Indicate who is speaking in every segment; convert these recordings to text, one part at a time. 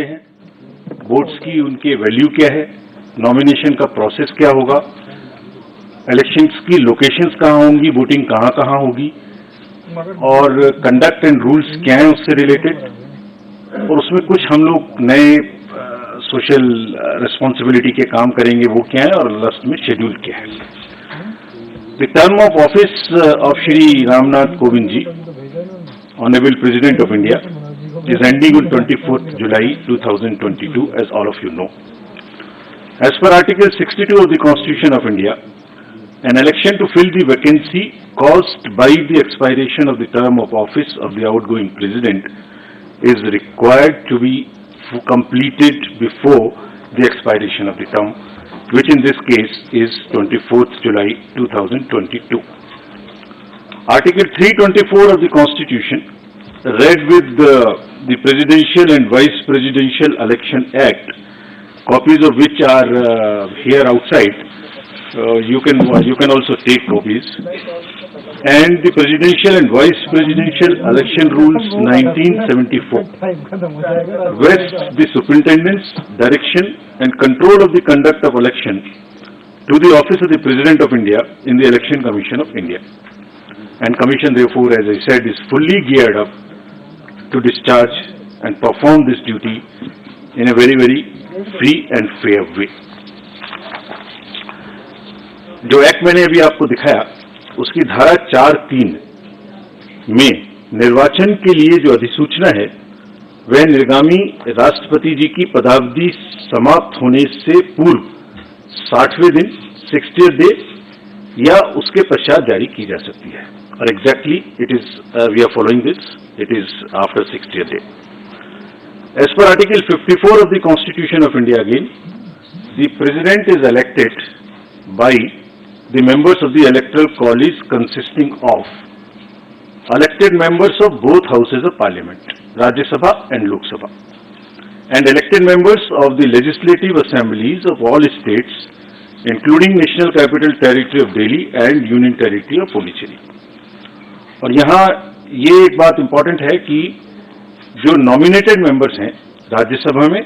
Speaker 1: हैं, वोट्स की उनके वैल्यू क्या है, नॉमिनेशन का प्रोसेस क्या होगा, इलेक्शंस की लोकेशंस कहाँ होंगी, वोटिंग कहाँ कहाँ होगी, और कंडक्ट एंड रूल्स क्या हैं उससे रिलेटेड, और उसमें कुछ हम लोग नए सोशल रिस्पॉन्सिबिलिटी के काम करेंगे, वो क्या है, और लास्ट में शेड्यूल क्या है। The term of office of Shri Ramnath Kovind ji, Honorable President of India, is ending on 24th July 2022, as all of you know. As per Article 62 of the Constitution of India, an election to fill the vacancy caused by the expiration of the term of office of the outgoing President is required to be completed before the expiration of the term, which in this case is 24th July 2022. Article 324 of the Constitution, read with the Presidential and Vice Presidential Election Act, copies of which are here outside. You can also take copies. And the Presidential and Vice Presidential Election Rules 1974 vests the superintendence, direction, and control of the conduct of election to the office of the President of India in the Election Commission of India. And Commission, therefore, as I said, is fully geared up to discharge and perform this duty in a very, very free and fair way. जो act मैंने अभी आपको दिखाया, उसकी धारा 4(3) में निर्वाचन के लिए जो अधिसूचना है, वह निर्गामी राष्ट्रपति जी की पदावधि समाप्त होने से पूर्व 60वें दिन 60th डे या उसके पश्चात जारी की जा सकती है. और exactly it is we are following this, it is after 60th day. As per Article 54 of the Constitution of India, again, the President is elected by the members of the Electoral College consisting of elected members of both houses of Parliament, Rajya Sabha and Lok Sabha, and elected members of the legislative assemblies of all states, including National Capital Territory of Delhi and Union Territory of Pondicherry. और यहाँ ये एक बात important है कि जो nominated members हैं राज्यसभा में,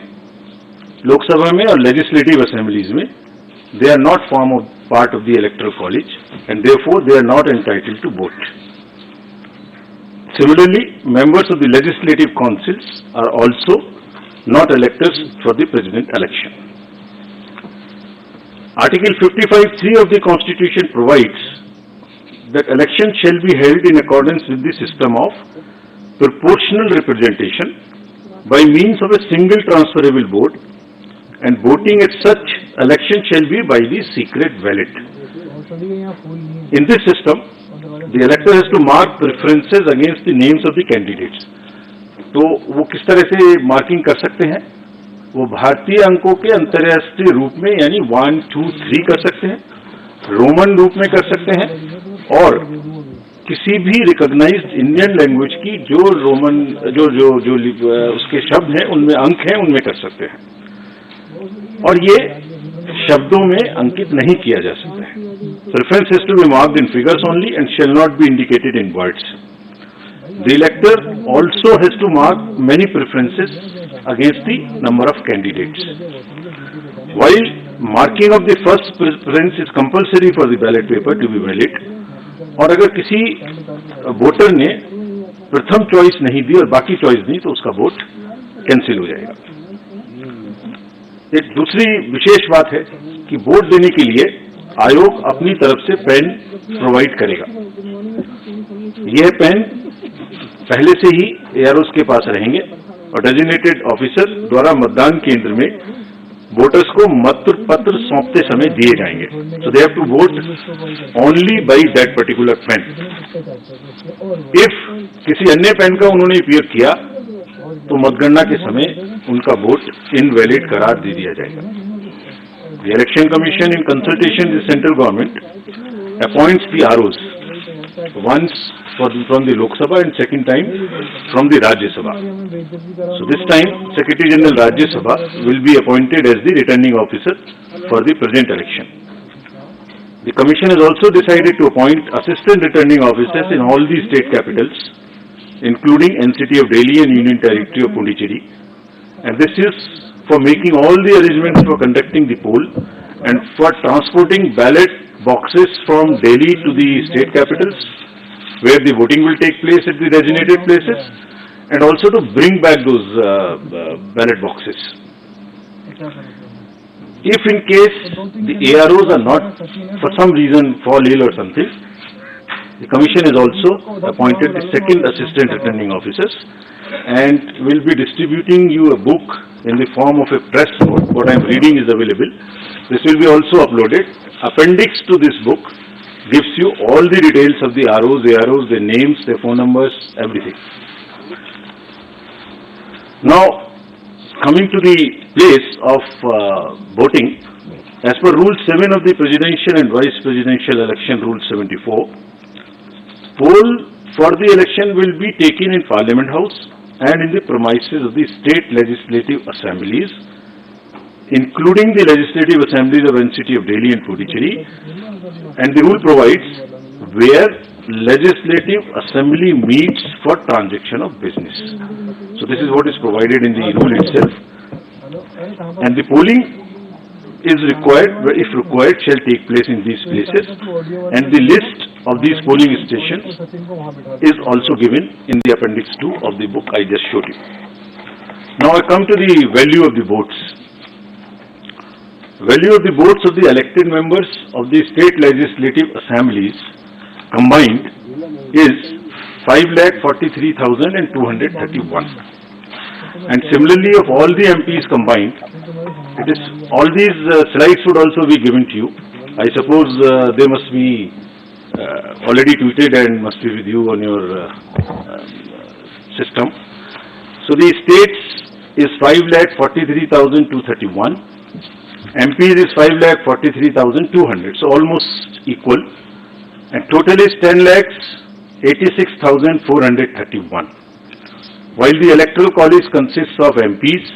Speaker 1: लोकसभा में और लेजिस्लेटिव असेंबलीज में, they are not form of part of the electoral college and therefore they are not entitled to vote. Similarly, members of the legislative councils are also not electors for the president election. Article 55(3) of the Constitution provides that election shall be held in accordance with the system of proportional representation by means of a single transferable vote, and voting at such election shall be by the secret ballot. In this system, the elector has to mark preferences against the names of the candidates. तो वो किस तरह से marking कर सकते हैं? वो भारतीय अंकों के अंतर्राष्ट्रीय रूप में यानी 1, 2, 3 कर सकते हैं, रोमन रूप में कर सकते हैं, और किसी भी रिकॉग्नाइज्ड इंडियन लैंग्वेज की जो रोमन जो जो जो उसके शब्द हैं, उनमें अंक हैं, उनमें कर सकते हैं. और ये शब्दों में अंकित नहीं किया जा सकता है. Preference has to be marked in figures only and shall not be indicated in words. The elector also has to mark many preferences against the number of candidates. While marking of the first preference is compulsory for the ballot paper to be valid, और अगर किसी voter ने प्रथम choice नहीं दी और बाकी choice दी तो उसका वोट कैंसिल हो जाएगा. एक दूसरी विशेष बात है कि वोट देने के लिए आयोग अपनी तरफ से पेन प्रोवाइड करेगा. यह पेन पहले से ही एआरओस के पास रहेंगे और डेजिग्नेटेड ऑफिसर द्वारा मतदान केंद्र में वोटर्स को मत पत्र सौंपते समय दिए जाएंगे. So they have to vote only by that particular pen. If किसी अन्य पेन का उन्होंने उपयोग किया तो मतगणना के समय उनका वोट इनवैलिड करार दे दिया जाएगा. The election commission in consultation with central government appoints the ROs once from the Lok Sabha and second time from the Rajya Sabha. So this time Secretary General Rajya Sabha will be appointed as the returning officer for the present election. The Commission has also decided to appoint assistant returning officers in all the state capitals, including NCT of Delhi and Union Territory of Pondicherry, and this is for making all the arrangements for conducting the poll and for transporting ballot boxes from Delhi to the state capitals, where the voting will take place at the designated places, and also to bring back those ballot boxes. If in case the AROs are not, for some reason, fall ill or something, the Commission has also appointed the second assistant returning officers and will be distributing you a book in the form of a press note. What I am reading is available. This will be also uploaded. Appendix to this book gives you all the details of the ROs, AROs, their names, their phone numbers, everything. Now, coming to the place of voting, as per Rule 7 of the Presidential and Vice Presidential Election Rule 74, poll for the election will be taken in Parliament House and in the premises of the state legislative assemblies, including the legislative assemblies of NCT of Delhi and Puducherry, and the rule provides where legislative assembly meets for transaction of business. So this is what is provided in the rule itself, and the polling is required, if required, shall take place in these places, and the list of these polling stations is also given in the appendix 2 of the book I just showed you. Now I come to the value of the votes. Value of the votes of the elected members of the state legislative assemblies combined is 5,43,231, and similarly of all the MPs combined, it is all these slides would also be given to you. I suppose they must be already tweeted and must be with you on your system. So the states is 5,43,231, MPs is 5,43,200, so almost equal, and total is 10,86,431. While the electoral college consists of MPs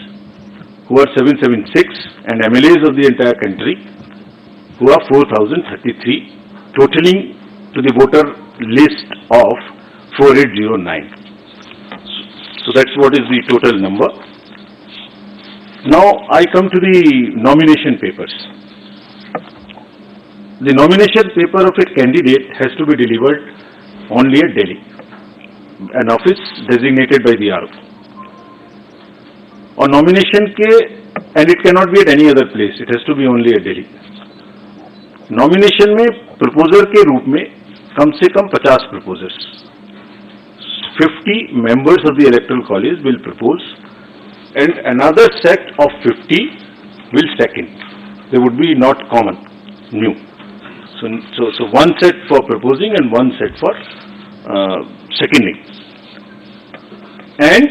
Speaker 1: who are 776 and MLAs of the entire country who are 4,033, totaling to the voter list of 4809. So that's what is the total number. Now I come to the nomination papers. The nomination paper of a candidate has to be delivered only at Delhi, an office designated by the RO. और nomination के, and it cannot be at any other place, it has to be only at Delhi. Nomination में proposer के रूप में कम से कम 50 proposers, 50 members of the electoral college will propose, and another set of 50 will second. They would be not common, new. So one set for proposing and one set for seconding. And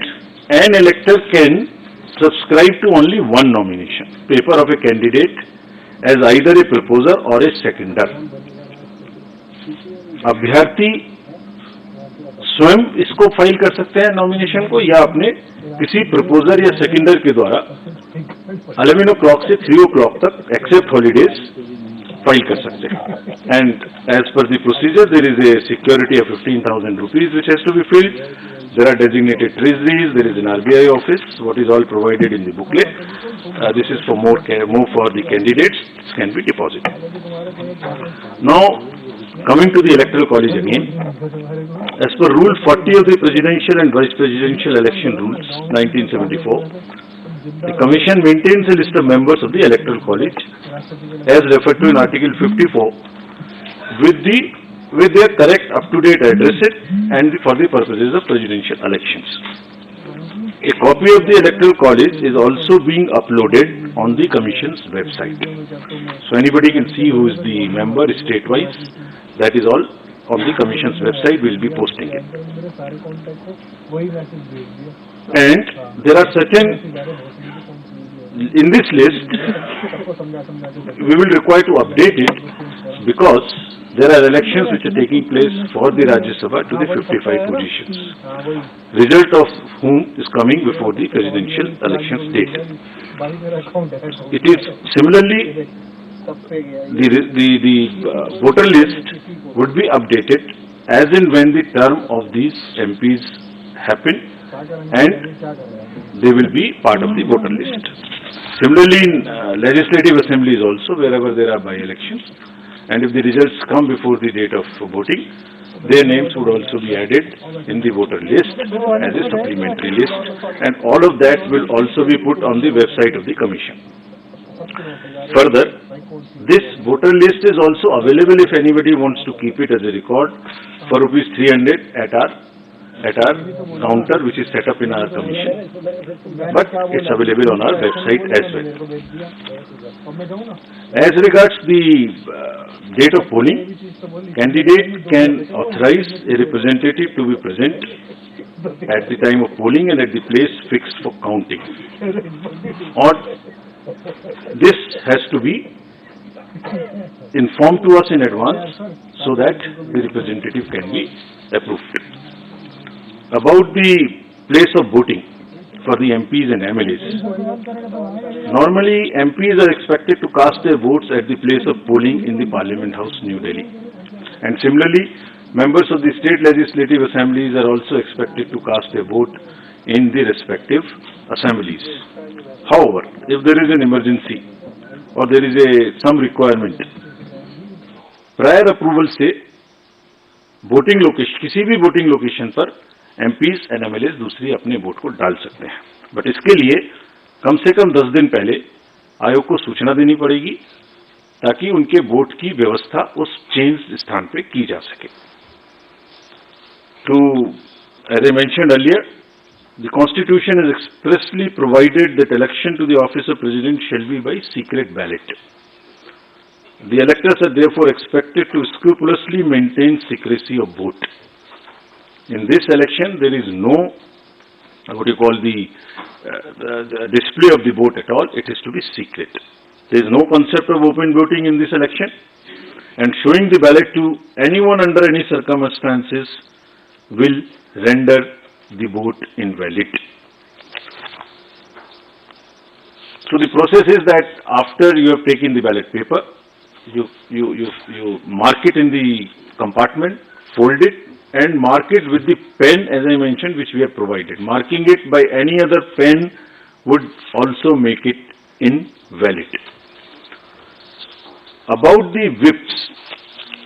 Speaker 1: an elector can subscribe to only one nomination paper of a candidate as either a proposer or a seconder. अभ्यर्थी स्वयं इसको file कर सकते हैं nomination को, या अपने किसी प्रपोजर या सेकेंडर के द्वारा 11 o'clock से 3 o'clock तक एक्सेप्ट हॉलीडेज फाइल कर सकते हैं. And as per the procedure there is a security of 15,000 rupees which has to be filled. There are designated treasuries, there is an RBI office, what is all provided in the booklet. This is for more for the candidates, this can be deposited. Now, coming to the electoral college again, as per Rule 40 of the Presidential and Vice Presidential Election Rules, 1974, the Commission maintains a list of members of the electoral college, as referred to in Article 54, with their correct up-to-date addresses and for the purposes of presidential elections. A copy of the electoral college is also being uploaded on the Commission's website. So anybody can see who is the member state-wise. That is all on the Commission's website. We will be posting it. And there are certain, in this list, we will require to update it because there are elections which are taking place for the Rajya Sabha to the 55 positions, result of whom is coming before the presidential election date. It is similarly, the voter list would be updated as and when the term of these MPs happen and they will be part of the voter list. Similarly, in legislative assemblies also, wherever there are by-elections, and if the results come before the date of voting, their names would also be added in the voter list as a supplementary list, and all of that will also be put on the website of the Commission. Further, this voter list is also available if anybody wants to keep it as a record for ₹300 at our counter, which is set up in our commission, but it's available on our website as well. As regards the date of polling, candidate can authorize a representative to be present at the time of polling and at the place fixed for counting. Or this has to be informed to us in advance so that the representative can be approved. About the place of voting for the MPs and MLAs. Normally, MPs are expected to cast their votes at the place of polling in the Parliament House, New Delhi. And similarly, members of the state legislative assemblies are also expected to cast their vote in the respective assemblies. However, if there is an emergency or there is some requirement, prior approval से voting location, किसी भी voting location पर MPs and MLAs दूसरी अपने vote को डाल सकते हैं, बट इसके लिए कम से कम 10 दिन पहले आयोग को सूचना देनी पड़ेगी ताकि उनके वोट की व्यवस्था उस चेंज स्थान पे की जा सके. To, as I mentioned earlier, the Constitution has expressly provided that election to the office of President shall be by secret ballot. The electors are therefore expected to scrupulously maintain secrecy of vote. In this election, there is no, what you call the display of the vote at all. It is to be secret. There is no concept of open voting in this election, and showing the ballot to anyone under any circumstances will render the vote invalid. So the process is that after you have taken the ballot paper, you mark it in the compartment, fold it, and mark it with the pen, as I mentioned, which we have provided. Marking it by any other pen would also make it invalid. About the whips,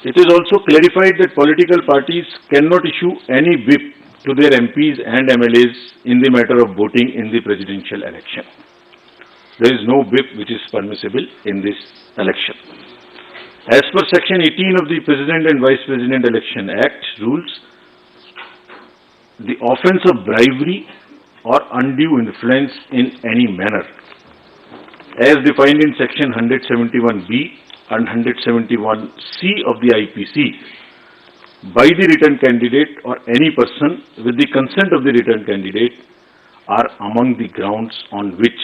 Speaker 1: it is also clarified that political parties cannot issue any whip to their MPs and MLAs in the matter of voting in the presidential election. There is no whip which is permissible in this election. As per Section 18 of the President and Vice President Election Act rules, the offence of bribery or undue influence in any manner, as defined in Section 171B and 171C of the IPC, by the returned candidate or any person with the consent of the returned candidate, are among the grounds on which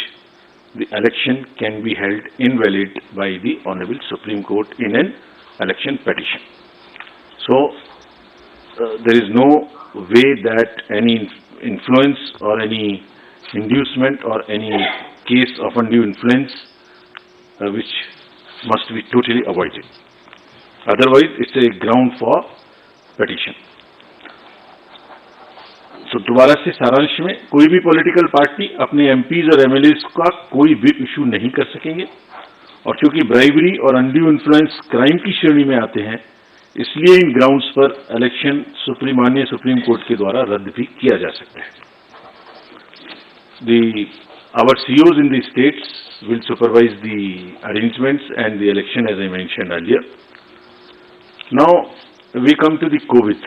Speaker 1: the election can be held invalid by the Honorable Supreme Court in an election petition. So, there is no way that any influence or any inducement or any case of undue influence which must be totally avoided. Otherwise, it's a ground for petition. तो दोबारा से सारांश में, कोई भी political party अपने MPs और MLAs का कोई भी इशू नहीं कर सकेंगे, और क्योंकि ब्राइबरी और अनड्यू इन्फ्लुएंस क्राइम की श्रेणी में आते हैं, इसलिए इन ग्राउंड्स पर इलेक्शन माननीय सुप्रीम कोर्ट के द्वारा रद्द भी किया जा सकता है. Our COs in the states will supervise the arrangements and the election, as I mentioned earlier. Now we come to the COVID.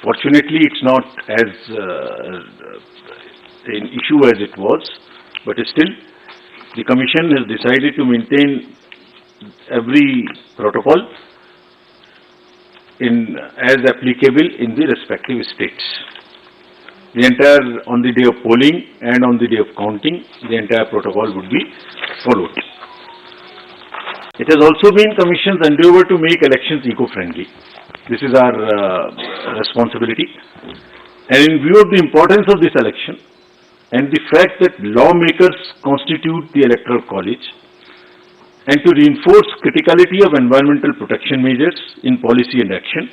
Speaker 1: Fortunately, it's not as an issue as it was, but still, the Commission has decided to maintain every protocol as applicable in the respective states. The entire, on the day of polling and on the day of counting, the entire protocol would be followed. It has also been Commission's endeavor to make elections eco-friendly. This is our responsibility. And in view of the importance of this election and the fact that lawmakers constitute the Electoral College, and to reinforce criticality of environmental protection measures in policy and action,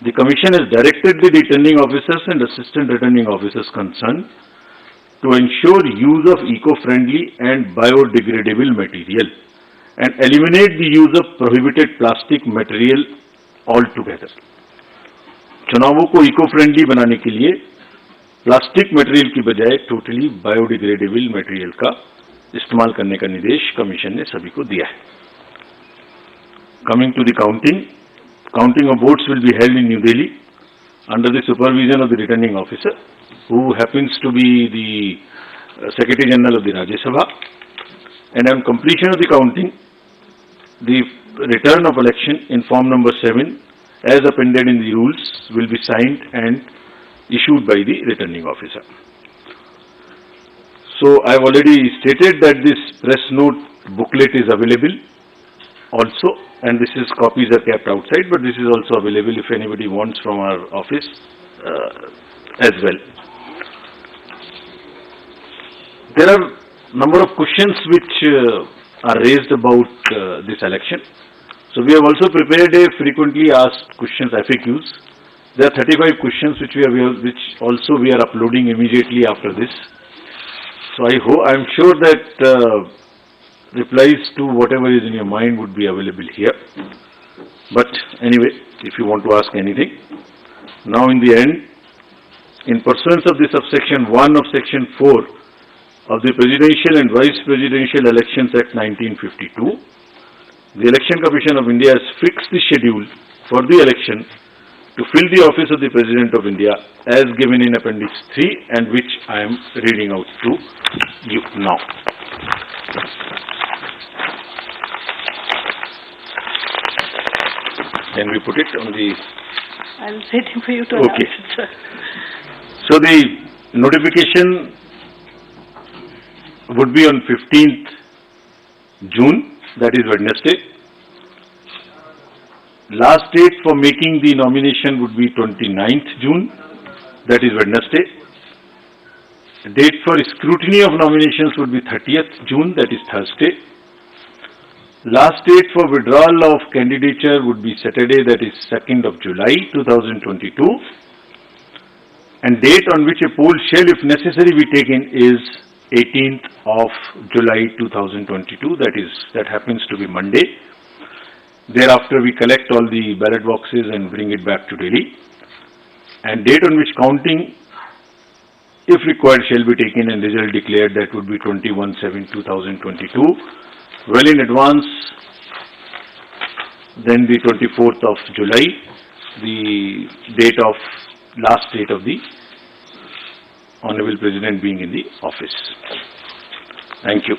Speaker 1: The Commission has directed the returning officers and assistant returning officers concerned to ensure use of eco-friendly and biodegradable material and eliminate the use of prohibited plastic material altogether. चुनावों को eco friendly बनाने के लिए plastic material की बजाय totally biodegradable material का इस्तेमाल करने का निर्देश कमीशन ने सभी को दिया है. Coming to the counting of votes will be held in New Delhi under the supervision of the returning officer, who happens to be the Secretary General of the Rajya Sabha. And on completion of the counting, the return of election in form number 7, as appended in the rules, will be signed and issued by the returning officer. So I have already stated that this press note booklet is available also, and this is copies are kept outside, but this is also available if anybody wants from our office as well. There are number of questions which are raised about this election. So we have also prepared a frequently asked questions FAQs. There are 35 questions which we are uploading immediately after this. So I am sure that replies to whatever is in your mind would be available here. But anyway, if you want to ask anything, now in the end, in pursuance of the subsection 1 of section 4 of the Presidential and Vice Presidential Elections Act 1952, the Election Commission of India has fixed the schedule for the election to fill the office of the President of India as given in Appendix 3, and which I am reading out to you now. Can we put it on the...
Speaker 2: I was waiting for you to announce it, sir.
Speaker 1: So the notification would be on 15th June, that is Wednesday. Last date for making the nomination would be 29th June, that is Wednesday. Date for scrutiny of nominations would be 30th June, that is Thursday. Last date for withdrawal of candidature would be Saturday, that is 2nd of July 2022. And date on which a poll shall, if necessary, be taken is 18th of July 2022, that happens to be Monday. Thereafter we collect all the ballot boxes and bring it back to Delhi. And date on which counting, if required, shall be taken and result declared, that would be 21/7/2022. Well in advance, then the 24th of July, the last date of the Honorable President being in the office. Thank you.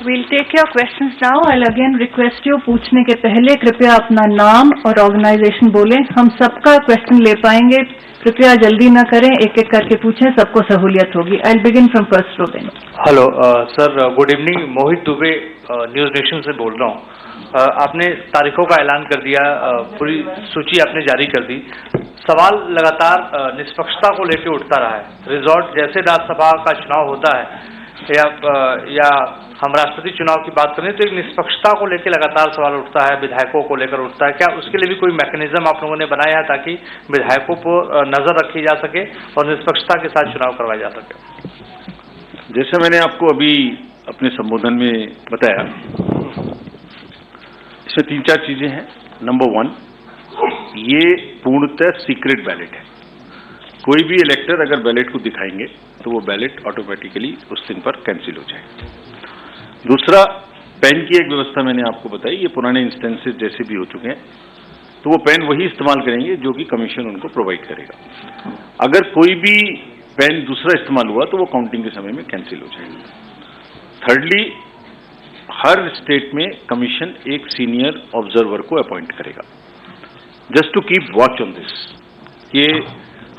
Speaker 2: We'll take your questions now. I'll again request you, पूछने के पहले कृपया अपना नाम और organisation बोलें. हम सबका क्वेश्चन ले पाएंगे. कृपया जल्दी ना करें, एक एक करके पूछें, सबको सहूलियत होगी. I'll begin from first row then.
Speaker 3: Hello sir, good evening. Mohit Dubey, news nation से बोल रहा हूँ. आपने तारीखों का ऐलान कर दिया, पूरी सूची आपने जारी कर दी. सवाल लगातार निष्पक्षता को लेकर उठता रहा है. रिजॉर्ट जैसे राज्यसभा का चुनाव होता है या हम राष्ट्रपति चुनाव की बात करें तो एक निष्पक्षता को लेकर लगातार सवाल उठता है, विधायकों को लेकर उठता है. क्या उसके लिए भी कोई मैकेनिज्म आप लोगों ने बनाया है ताकि विधायकों पर नजर रखी जा सके और निष्पक्षता के साथ चुनाव करवाया जा सके?
Speaker 1: जैसे मैंने आपको अभी अपने संबोधन में बताया, इसमें 3-4 चीजें हैं. नंबर 1, ये पूर्णतः सीक्रेट बैलेट है. कोई भी इलेक्टर अगर बैलेट को दिखाएंगे तो वो बैलेट ऑटोमेटिकली उस दिन पर कैंसिल हो जाएगा. दूसरा, पेन की एक व्यवस्था मैंने आपको बताई. ये पुराने इंस्टेंसेस जैसे भी हो चुके हैं, तो वो पेन वही इस्तेमाल करेंगे जो कि कमीशन उनको प्रोवाइड करेगा. अगर कोई भी पेन दूसरा इस्तेमाल हुआ तो वो काउंटिंग के समय में कैंसिल हो जाएगा. थर्डली, हर स्टेट में कमीशन एक सीनियर ऑब्जर्वर को अपॉइंट करेगा, just to keep watch on this. ये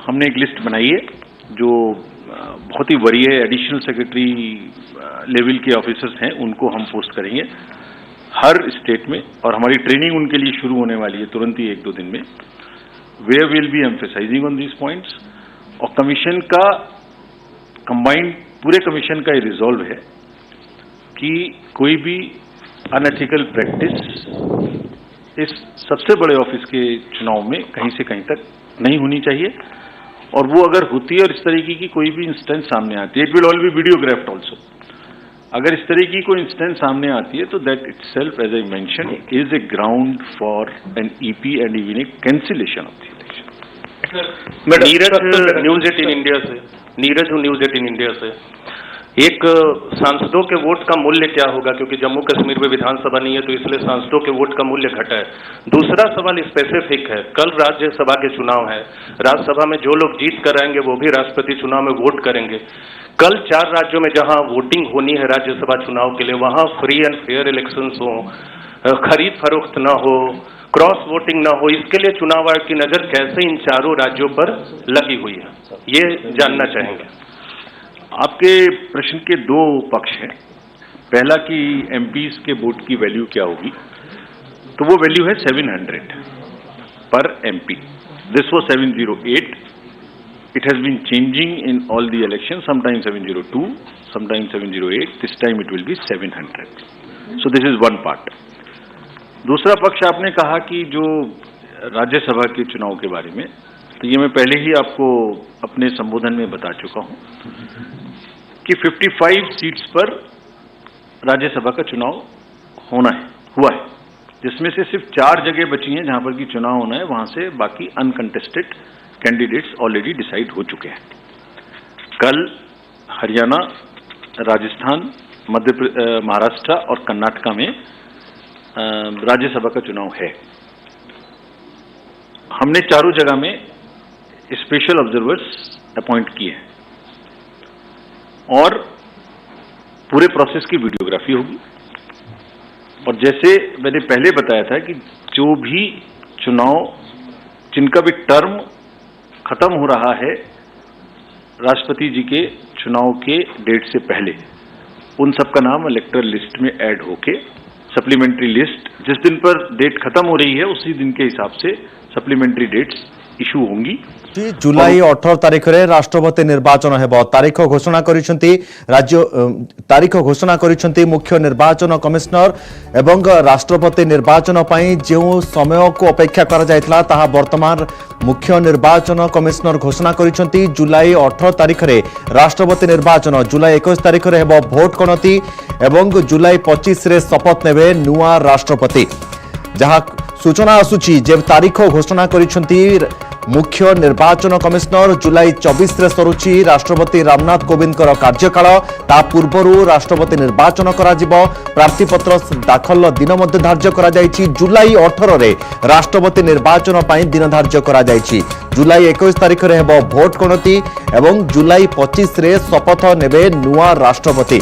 Speaker 1: हमने एक लिस्ट बनाई है जो बहुत ही वरीय एडिशनल सेक्रेटरी लेवल के ऑफिसर्स हैं, उनको हम पोस्ट करेंगे हर स्टेट में, और हमारी ट्रेनिंग उनके लिए शुरू होने वाली है तुरंत ही 1-2 दिन में. We will be emphasizing on these points. और कमीशन का कंबाइंड, पूरे कमीशन का ये रिजॉल्व है कि कोई भी अनएथिकल प्रैक्टिस इस सबसे बड़े ऑफिस के चुनाव में कहीं से कहीं तक नहीं होनी चाहिए, और वो अगर होती है और इस तरीके की कोई भी इंस्टेंस सामने आती है, it will all be videographed also. अगर इस तरीके की कोई इंस्टेंस सामने आती है तो that itself, as I mention, is a ground for an EP and even a cancellation of the election.
Speaker 4: Neeraj हूँ न्यूज 18 इंडिया से। एक सांसदों के वोट का मूल्य क्या होगा, क्योंकि जम्मू कश्मीर में विधानसभा नहीं है तो इसलिए सांसदों के वोट का मूल्य घटा है। दूसरा सवाल स्पेसिफिक है, कल राज्यसभा के चुनाव है, राज्यसभा में जो लोग जीत कर आएंगे वो भी राष्ट्रपति चुनाव में वोट करेंगे। कल 4 राज्यों में जहां वोटिंग होनी है राज्यसभा चुनाव के लिए, वहां फ्री एंड फेयर इलेक्शंस हो, खरीद फरोख्त न हो, क्रॉस वोटिंग न हो, इसके लिए चुनाव आयोग की नजर कैसे इन चारों राज्यों पर लगी हुई है, ये जानना चाहेंगे।
Speaker 1: आपके प्रश्न के 2 पक्ष हैं। पहला कि एमपीज के वोट की वैल्यू क्या होगी, तो वो वैल्यू है 700 पर MP. This was 708. It has been changing in all the elections, sometimes 702, sometimes 708, this time it will be 700. So this is one part. दूसरा पक्ष आपने कहा कि जो राज्यसभा के चुनाव के बारे में, तो ये मैं पहले ही आपको अपने संबोधन में बता चुका हूं कि 55 सीट्स पर राज्यसभा का चुनाव हुआ है, जिसमें से सिर्फ 4 जगह बची हैं जहां पर कि चुनाव होना है, वहां से बाकी अनकंटेस्टेड कैंडिडेट्स ऑलरेडी डिसाइड हो चुके हैं। कल हरियाणा, राजस्थान, महाराष्ट्र और कर्नाटका में राज्यसभा का चुनाव है। हमने चारों जगह में स्पेशल ऑब्जर्वर्स अपॉइंट किए हैं और पूरे प्रोसेस की वीडियोग्राफी होगी। और जैसे मैंने पहले बताया था कि जो भी चुनाव जिनका भी टर्म खत्म हो रहा है राष्ट्रपति जी के चुनाव के डेट से पहले, उन सब का नाम इलेक्टोरल लिस्ट में ऐड होके सप्लीमेंट्री लिस्ट जिस दिन पर डेट खत्म हो रही है उसी दिन के हिसाब से सप्लीमेंट्री डेट्स इश्यू होंगी।
Speaker 5: जुलाई 18 तारीख रे राष्ट्रपति निर्वाचन हेबो, तारीख घोषणा करिसेंती राज्य तारीख घोषणा करिसेंती मुख्य निर्वाचन कमिश्नर एवं राष्ट्रपति निर्वाचन पई जे समय को अपेक्षा करा जायतला ताहा वर्तमान मुख्य निर्वाचन कमिश्नर घोषणा करिसेंती। जुलाई 18 तारीख रे राष्ट्रपति निर्वाचन, जुलाई 21 तारीख रे हेबो भोट गणति एवं जुलाई 25 रे शपथ नेबे नुआ राष्ट्रपति। जहां सूचना आसुची जे तारीख घोषणा करिसेंती मुख्य निर्वाचन कमिश्नर, जुलाई 24 रे सरुची राष्ट्रपति रामनाथ कोविंद कार्यकाल। ता पूर्वरु राष्ट्रपति निर्वाचन कराजिबो, प्रार्थीपत्र दाखल दिन मध्य धार्य करा जायछि। जुलाई 18 रे राष्ट्रपति निर्वाचन पई दिन धार्य करा जायछि। जुलाई 21 तारीख रे हेबो भोट गणति एवं जुलाई 25 रे शपथ नेबे नुआ राष्ट्रपति।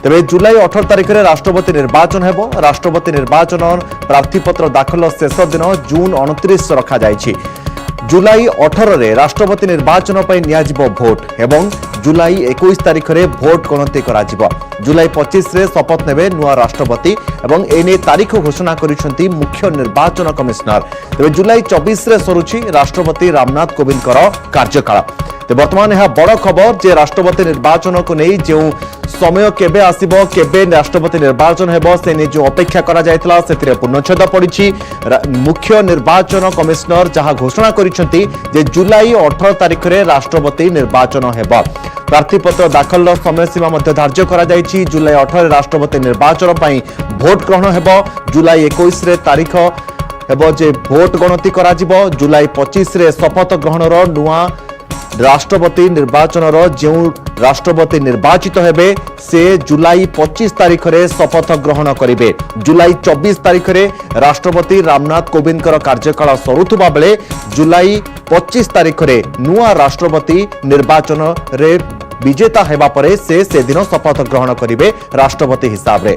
Speaker 5: तेबे जुलाई 18 तारीख रे राष्ट्रपति निर्वाचन हेबो। राष्ट्रपति निर्वाचन प्रार्थीपत्र दाखल शेष दिन जून 29 रखा जायछि। जुलाई 18 रे राष्ट्रपति निर्वाचन पर नियाजिबो भोट एवं जुलाई 21 तारीख रे भोट गणति कराजिबो। जुलाई 25 रे शपथ नेबे नुआ राष्ट्रपति एवं एने तारीख घोषणा करिसेंती मुख्य निर्वाचन कमिश्नर। तेबे जुलाई 24 रे सरुची राष्ट्रपति रामनाथ कोविंद कार्यकाल। ते वर्तमान यह बड़ खबर जे राष्ट्रपति निर्वाचन को नहीं जो समय केबे आसीबो, केबे राष्ट्रपति निर्वाचन हेबो, से ने जो अपेक्षा करा जायतला सेतिरे पूर्णच्छेद पड़िछि। मुख्य निर्वाचन कमिश्नर जहां घोषणा करिसेंती जे जुलाई 18 तारीख रे राष्ट्रपति निर्वाचन हेबो। प्रार्थीपत्र दाखल समय सीमा मध्य धार्य करा जायछि। जुलाई 18 राष्ट्रपति निर्वाचन पई भोट ग्रहण हेबो। जुलाई 21 रे तारीख हेबो जे भोट गणति करा जिवो। जुलाई 25 रे शपथ ग्रहणर नुआ राष्ट्रपति निर्वाचन जो राष्ट्रपति निर्वाचित हेबे से जुलाई 25 तारीख रे शपथ ग्रहण करिवे। जुलाई 24 तारीख रे राष्ट्रपति रामनाथ कोविंद कार्यकाल सरुथुबा बेले जुलाई 25 तारीख रे नुआ राष्ट्रपति निर्वाचन रे विजेता हेबा परे से दिन शपथ ग्रहण करिवे राष्ट्रपति हिसाब रे।